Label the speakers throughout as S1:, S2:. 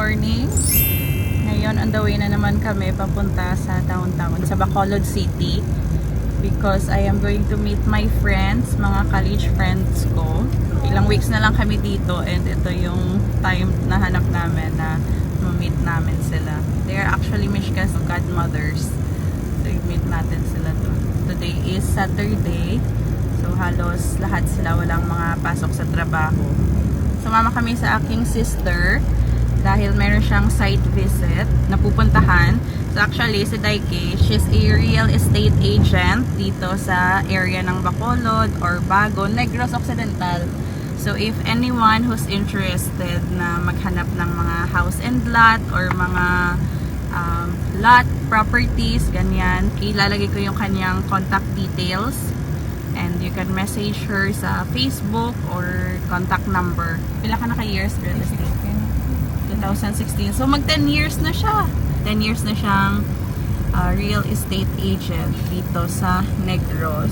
S1: morning. Ngayon, on the way na naman kami papunta sa downtown, sa Bacolod City. Because I am going to meet my friends, mga college friends ko. Ilang weeks na lang kami dito and ito yung time na hanap namin na ma-meet namin sila. They are actually Mishka's godmothers. So, i-meet natin sila doon. Today is Saturday. So, halos lahat sila walang mga pasok sa trabaho. Sumama kami sa aking sister dahil meron siyang site visit na pupuntahan. So actually, si Daiki, she's a real estate agent dito sa area ng Bacolod or Bago, Negros Occidental. So if anyone who's interested na maghanap ng mga house and lot or mga lot properties, ganyan, ilalagay ko yung kanyang contact details. And you can message her sa Facebook or contact number. Pila ka na ka-years real estate? 2016. So mag 10 years na siya. 10 years na siyang real estate agent dito sa Negros.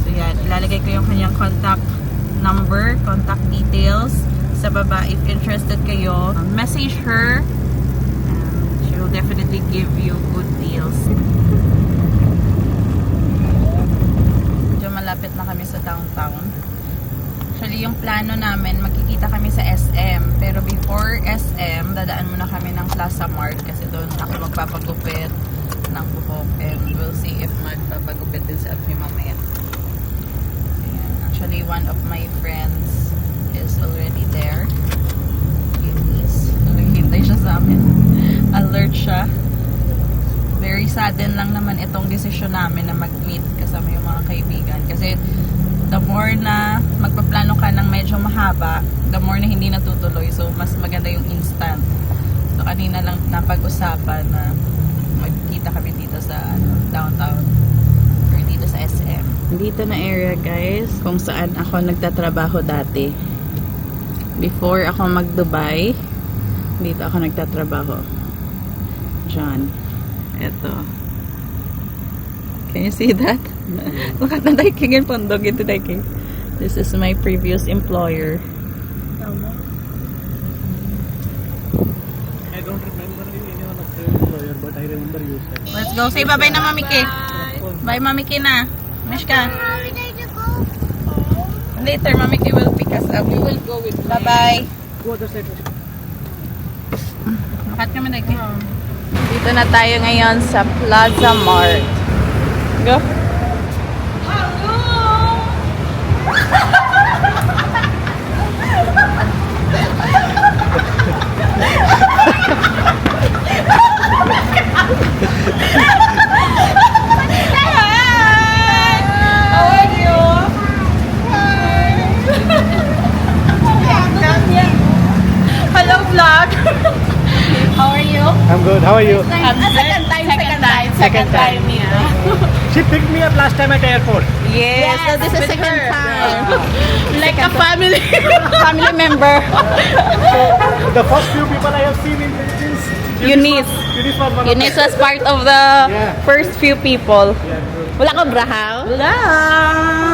S1: So yan, ilalagay ko yung kanyang contact number, contact details sa baba. If interested kayo, message her. She will definitely give you good deals. Malapit na kami sa downtown. Actually, yung plano namin, magkikita kami sa SM. Pero before SM, dadaan muna kami ng Plaza Mart kasi doon ako magpapagupit ng buhok. And we'll see if magpapagupit din sa Admi mamaya. Ayan. Actually, one of my friends is already there. Eunice. Naghihintay siya sa amin. Alert siya. Very sudden lang naman itong desisyon namin na mag-meet kasama yung mga kaibigan. Kasi the more na magpaplano ka ng medyo mahaba, the more na hindi natutuloy. So, mas maganda yung instant. So, kanina lang napag-usapan na magkita kami dito sa downtown or dito sa SM. Dito na area, guys, kung saan ako nagtatrabaho dati. Before ako mag-Dubai, dito ako nagtatrabaho. Diyan. Ito. Can you see that? Look at the Daiking and Pondog into Daiking. This is my previous employer.
S2: I don't remember anyone of the employer, but I remember you said.
S1: Let's go. Say bye-bye na Mami Ki. Bye Mami Ki na. Mishka. Later, Mami Ki will pick us up. We will go with bye-bye.
S2: Go other side.
S1: Makat kami Daiki. Dito na tayo ngayon sa Plaza Mart. Go. Hello vlog. How are you?
S2: I'm good. How are you?
S1: Second time, yeah.
S2: She picked me up last time at airport.
S1: Yes, so this is second time. Like a family member.
S2: So the first few people I have seen in Philippines,
S1: Eunice.
S2: Eunice was one of
S1: Eunice
S2: them.
S1: was part of the first few people.
S2: Yeah, true.
S1: Wala ka brahaw? Wala.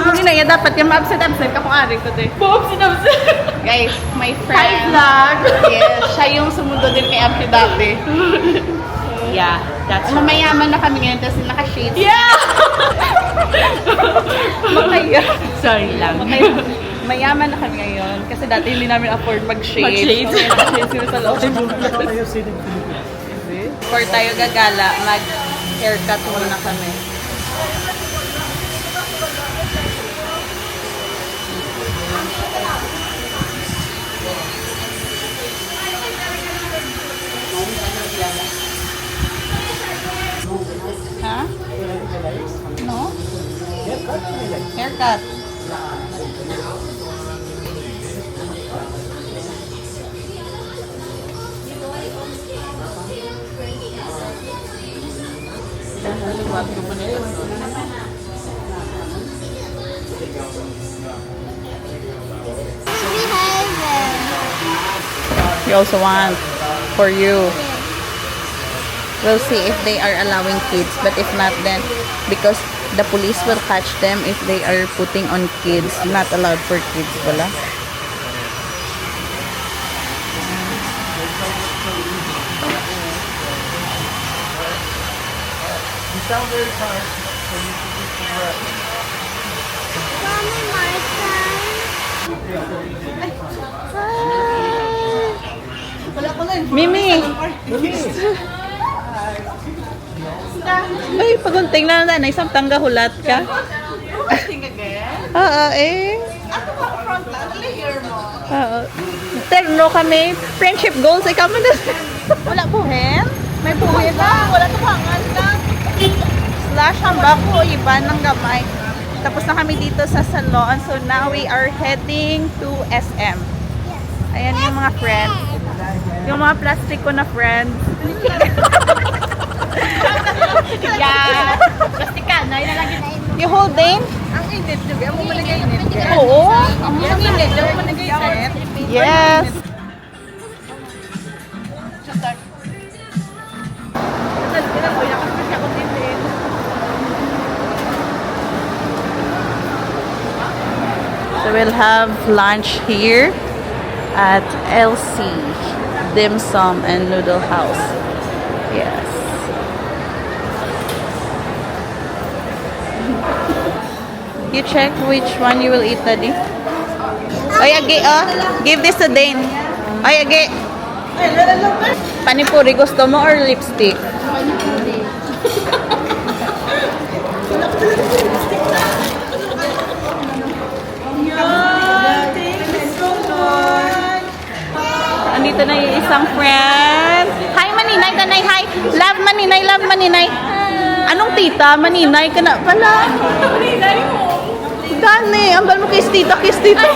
S1: Hindi na yan. Dapat yung ma-absent ka kung ari ko din. Ma-absent. Guys, my friend. Hi, vlog. Yes, siya yung sumundo din kay Ampi dati. Yeah, that's right. Mayaman na kami ngayon, tapos naka-shades. Yeah! Sorry lang. Mayaman na kami ngayon, kasi dati hindi namin afford mag-shades. Mag-shades sila sa loob.
S2: Same rule that I have seen in Philippines.
S1: Before tayo gagala, mag-haircut muna kami. Ha? No? Haircut. You also want for you. We'll see if they are allowing kids, but if not, then because the police will catch them if they are putting on kids. Not allowed for kids, wala.
S2: down very fast. So you should get some rest.
S3: Mommy, my time.
S1: Mimi! Ay, pagunting na na. Isang tangga hulat ka. Oo, eh. Oo. Terno kami. Friendship goals. Ikaw mo na. Wala po, hen? May buhay ba? Wala to hangan lang. Slash ang bako. Iba ng gamay. Tapos na kami dito sa salon. So now we are heading to SM. Ayan yung mga friends. Yung mga plastic ko na friends.
S3: Yeah. Plastic ka, na ilalagay.
S1: You holding?
S3: Ang init, di ba? Ang malagay init.
S1: Oo.
S3: Ang init, di ba malagay init?
S1: Yes. So we'll have lunch here at LC Dim Sum and Noodle House. Yes. You check which one you will eat, Daddy. Ay, agi, give this to Dane. Ay, agi. Panipuri, gusto mo or lipstick? Andito na yung isang friend. Hi, Maninay, Tanay, hi. Love, Maninay, love, Maninay. Anong tita? Maninay ka na pala. Maninay mo. Dani, ambal mo kiss tita, kiss tita.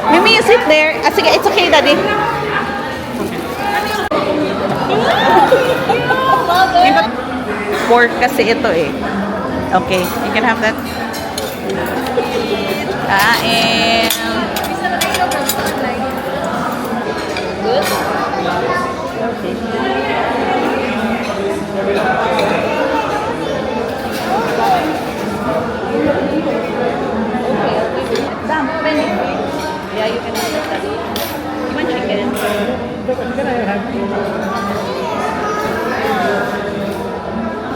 S1: Mimi, you sit there. Ah, sige, it's okay, Daddy. Pork kasi ito eh. Okay, you can have that. Kain. Good? Okay. Dam, penny. Yeah, you can have that. You want chicken?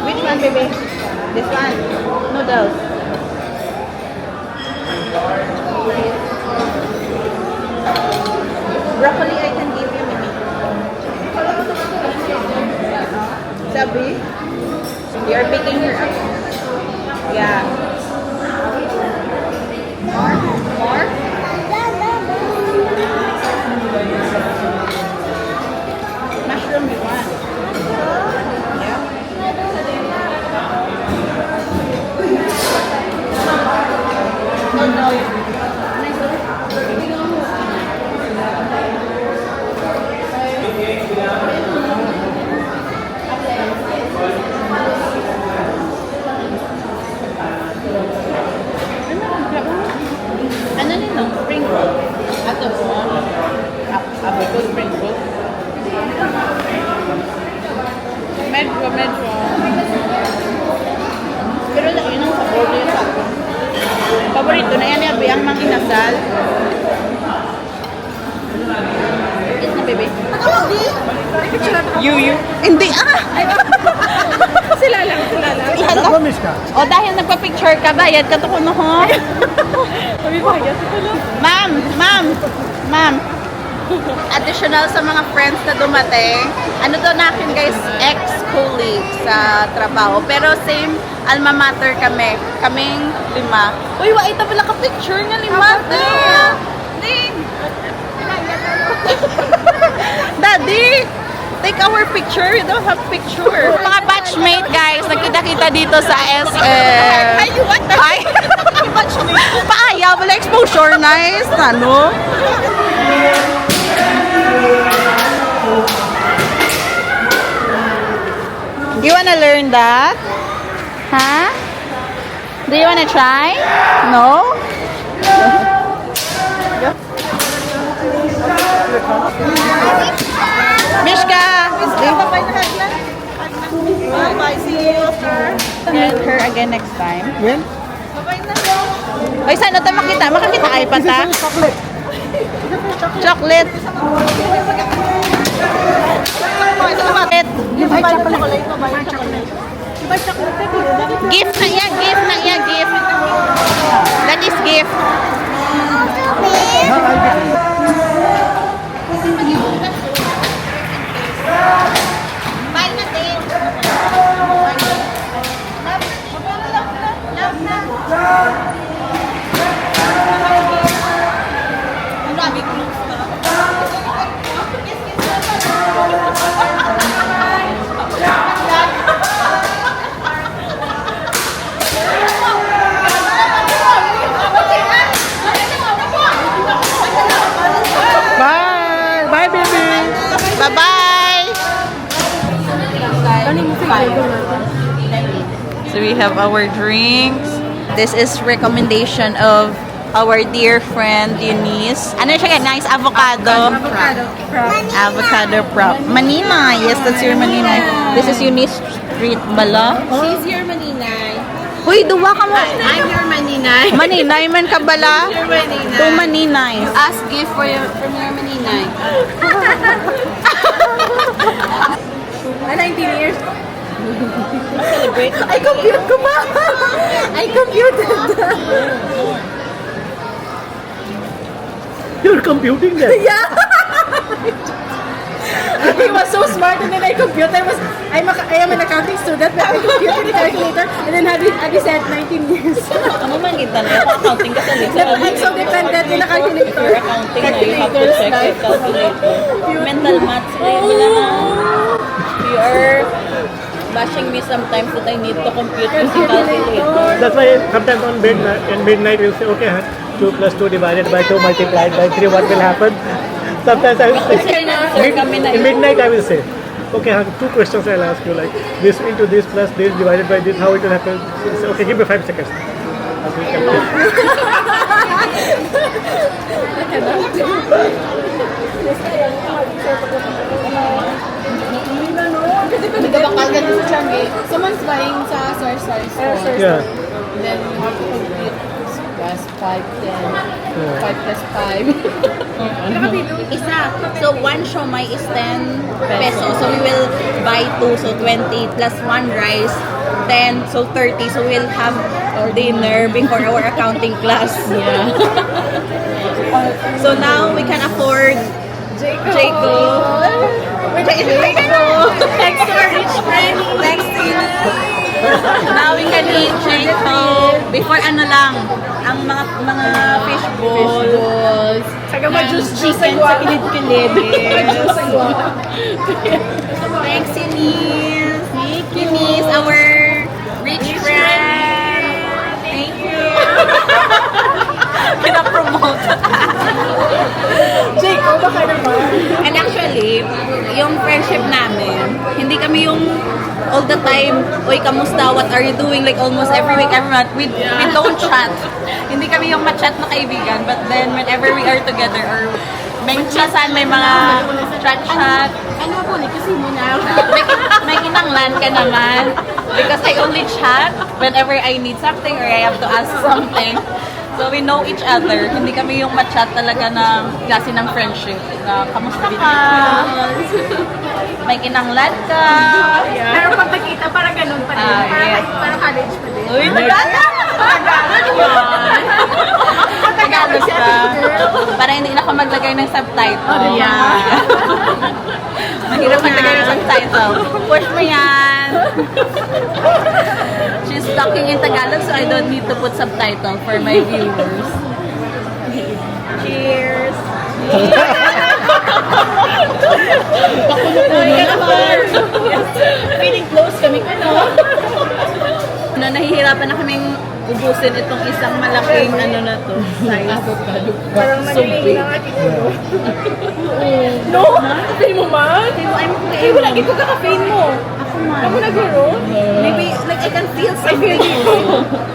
S1: Which one, baby? This one? Noodles. Broccoli I can give you, Mimi. Sabi? You're picking her up. Yeah. More? More? Mushroom you want? Yeah. Oh no. Ano nito? Spring roll. Ato po. Abo ko spring roll. Medyo. Pero lang yun ang sabor niya sa ako. Paborito na yan yung biyang mang inasal. Eat na, baby. You. Hindi, Sila lang.
S2: Ako, Mishka.
S1: O dahil nagpa-picture ka, bayad ka to kuno ho. Ma'am. Additional sa mga friends na dumating. Ano to natin guys, ex-colleague sa trabaho. Pero same alma mater kami. Kaming 5. Uy, wa ito pala ka-picture nga 5. Ding. Daddy, take our picture. You don't have picture. Mga batchmate guys, nagkita-kita dito sa SM. Ay, what the? Ay, batchmate. Paaya, wala exposure. Nice. Ano? You wanna learn that? Huh? Do you wanna try? No? Mishka! Bye, see you after. Get her again next time.
S2: When?
S1: Oy, saan natin makita? Makakita ay pa ta?
S2: Chocolate.
S1: Chocolate.
S3: Gift na yan, gift. That is gift. Bye na din. Ang dami close na.
S2: Bye! Bye, baby!
S3: Bye-bye!
S1: So we have our drinks. This is recommendation of our dear friend Eunice.
S3: Ano siya? Nice avocado.
S1: Avocado prop. Manina. Yes, that's your Manina. This is Eunice Street Bala.
S3: She's your maninay.
S1: Uy, duwa ka mo.
S3: I'm your maninay.
S1: Maninay man ka bala?
S3: Your maninay.
S1: Two maninays.
S3: Ask gift from your maninay. 19 years. Celebrate.
S1: I compute ko ba? I computed.
S2: You're computing that?
S1: Yeah. He was so smart and then I computed. I am an accounting student but I computed the calculator and then Adi said 19 years.
S4: Ano man kita na accounting ka sa lisa.
S1: I'm so dependent in a calculator.
S4: Accounting na you have to check your calculator. Mental maths na yun na. You are bashing me sometimes that I need to compute using calculator.
S2: That's why sometimes on midnight we'll say, okay, 2 plus 2 divided by 2 multiplied by 3, what will happen? Sometimes I will say, in midnight I will say, okay, 2 questions I'll ask you, like this into this plus this divided by this, how it will happen? So say, okay, give me 5 seconds.
S3: Nagabakal ka dito siya, someone's buying sa source.
S2: Yeah.
S3: Then you have to complete plus 5, 10, 5 plus 5.
S4: Isa. So, one siomai is 10 pesos. So, we will buy 2. So, 20 plus 1 rice. 10. So, 30. So, we'll have our dinner before our accounting class. Yeah. So, now we can afford Jayco.
S3: Thanks to our rich friend.
S4: Thanks to you. Now we can eat Jayco. Before ano lang, ang mga fish balls.
S3: Saka ma-juice
S4: Chicken sa kilid-kilid.
S3: Thanks, Eunice.
S4: Eunice, our rich friend. Thank you. Pinapromote.
S3: Jayco, baka naman.
S4: And actually, yung friendship namin, hindi kami yung all the time, oy, kamusta, what are you doing? Like almost every week, every month, we don't chat. Hindi kami yung ma-chat na kaibigan. But then, whenever we are together, or may minsan may mga chat-chat.
S3: Ano po, kasi mo na.
S4: May kinanglan ka naman. Because I only chat whenever I need something or I have to ask something. So we know each other. Hindi kami yung ma-chat talaga ng klase ng friendship. Na kamusta ka? May kinanglan ka?
S3: Pero pag nakita, parang ganun pa din.
S4: Yes.
S3: Parang college pa din.
S4: Uy, Tagalog! Tagalog ka. Para hindi na ka maglagay ng subtitle.
S3: Yeah.
S4: Mahirap maglagay ng subtitle. Push mo yan. She's talking in Tagalog so I don't need to put subtitle for my viewers. Cheers!
S3: Feeling close kami.
S4: No, nahihirapan na kaming ubusin itong isang malaking ano na to, size.
S3: Parang nagiging na nga siguro. No? Kape mo man? Ay, wala gito ka kape mo.
S4: Ako man.
S3: Ako naguro?
S4: Maybe, like, I can feel something.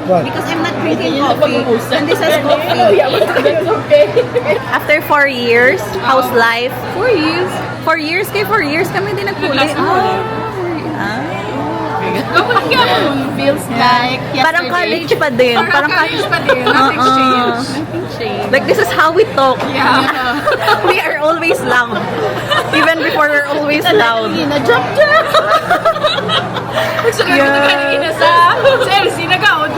S2: What?
S4: Because I'm not drinking coffee. And this is
S3: Oh,
S4: coffee.
S3: yeah, but it's okay.
S4: After 4 years, how's life?
S1: 4 years.
S4: 4 years? Kay 4 years kami din nagpuli.
S3: Last month.
S4: Ah.
S3: Kapag ka, feels like
S4: Parang college pa din.
S3: Parang college pa din. Nothing
S4: Oo.
S3: changed. Nothing changed.
S4: Like, this is how we talk.
S3: Yeah.
S4: We are always loud. Even before we're always loud.
S3: Drop. Gusto
S4: Yeah.
S3: ko kanina sa LC, nag-out.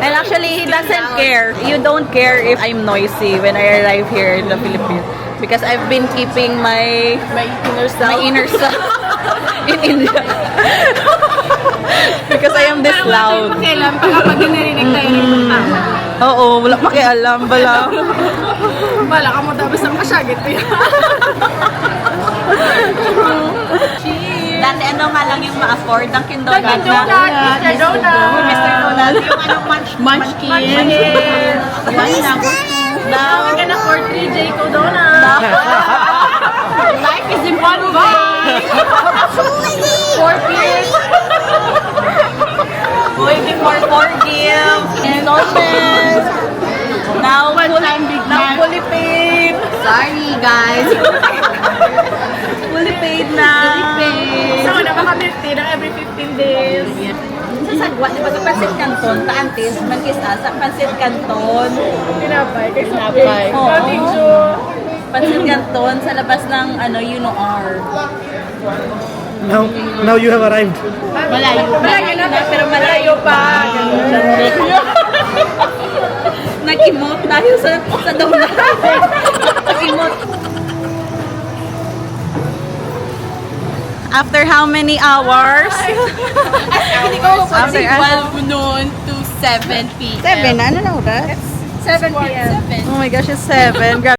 S4: And actually, he doesn't care. You don't care if I'm noisy when I arrive here in the Philippines. Because I've been keeping my inner self in India. Because I am this loud.
S3: Pakialam, pag narinig tayo ng tama.
S4: Oo, wala pakialam. Bala.
S3: Bala ka mo tapos ang kasyagit ko yan.
S4: Dati ano nga lang yung ma-afford? Dunkin' Donuts
S3: Dunkin' Donut, Mr. Donut.
S4: Mr. Donut. Yung ano,
S3: Munchkin.
S4: One number two.
S3: Now we can afford 3 Jayco Donuts. Life is in one bite. 4 pills.
S4: Waiting for 4 gifts. Indulgence. Now, fully paid.
S3: Sorry guys.
S4: Fully paid na.
S3: So, napaka-50 ng every 15 days.
S4: Sa Sagwa, di ba sa Pansit Canton, kaantis, mankisa, sa Pansit Canton.
S3: Tinapay, kay Tinapay.
S4: Oo.
S3: Picture.
S4: Pansit Canton, sa labas ng, UNOR.
S2: Now you have arrived.
S3: Malayo na, pero malayo pa.
S4: Nag-emote tayo sa donut. Nag-emote. After how many hours? After
S3: 12 noon to 7 p.m.
S4: 7, ano na oras?
S3: 7 p.m.
S4: Oh my gosh, it's 7.